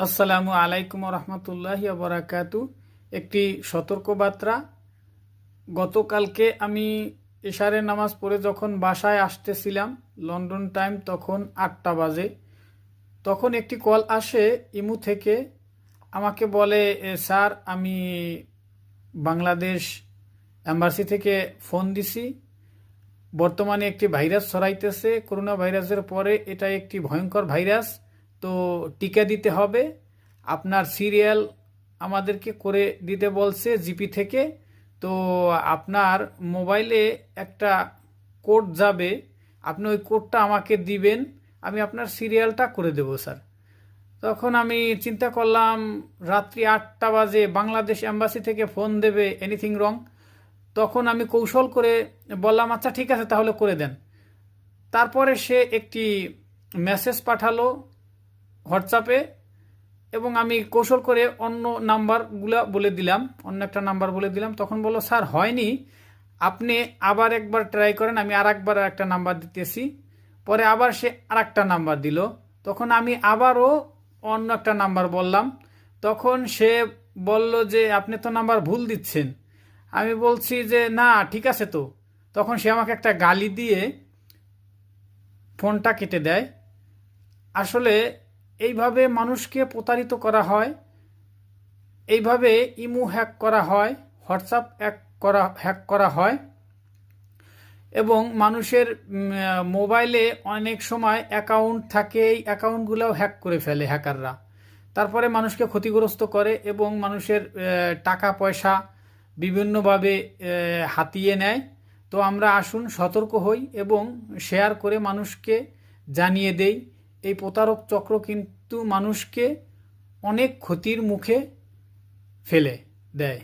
আসসালামু আলাইকুম রহমতুল্লাহি বারাকাতু। একটি সতর্কবার্তা। গতকালকে আমি এশারের নামাজ পড়ে যখন বাসায় আসতেছিলাম, লন্ডন টাইম তখন 8টা বাজে, তখন একটি কল আসে ইমু থেকে। আমাকে বলে, স্যার আমি বাংলাদেশ এম্বাসি থেকে ফোন দিছি, বর্তমানে একটি ভাইরাস ছড়াইতেছে, করোনা ভাইরাসের পরে এটা একটি ভয়ঙ্কর ভাইরাস, তো টিকা দিতে হবে। আপনার সিরিয়াল আমাদেরকে করে দিতে বলছে জিপি থেকে। তো আপনার মোবাইলে একটা কোড যাবে, আপনি ওই কোডটা আমাকে দিবেন, আমি আপনার সিরিয়ালটা করে দেব স্যার। তখন আমি চিন্তা করলাম, রাত্রি 8টা বাজে বাংলাদেশ এম্বাসি থেকে ফোন দেবে, এনিথিং রং। তখন আমি কৌশল করে বললাম, আচ্ছা ঠিক আছে তাহলে করে দেন। তারপরে সে একটি মেসেজ পাঠালো হোয়াটসঅ্যাপে, এবং আমি কৌশল করে অন্য নাম্বারগুলো বলে দিলাম, অন্য একটা নাম্বার বলে দিলাম। তখন বললো, স্যার হয়নি, আপনি আবার একবার ট্রাই করেন, আমি আর একবার একটা নাম্বার দিতেছি। পরে আবার সে আর একটা নাম্বার দিল, তখন আমি আবারও অন্য একটা নাম্বার বললাম। তখন সে বলল যে আপনি তো নাম্বার ভুল দিচ্ছেন। আমি বলছি যে না ঠিক আছে তো। তখন সে আমাকে একটা গালি দিয়ে ফোনটা কেটে দেয়। আসলে এইভাবে মানুষকে প্রতারিত করা হয়, এইভাবে ইমো হ্যাক করা হয়, হোয়াটসঅ্যাপ হ্যাক করা হয়, এবং মানুষের মোবাইলে অনেক সময় অ্যাকাউন্ট থাকে, এই অ্যাকাউন্টগুলোও হ্যাক করে ফেলে হ্যাকাররা। তারপরে মানুষকে ক্ষতিগ্রস্ত করে এবং মানুষের টাকা পয়সা বিভিন্নভাবে হাতিয়ে নেয়। তো আমরা আসুন সতর্ক হই এবং শেয়ার করে মানুষকে জানিয়ে দেই। এই প্রতারক চক্র কিন্তু মানুষকে অনেক ক্ষতির মুখে ফেলে দেয়।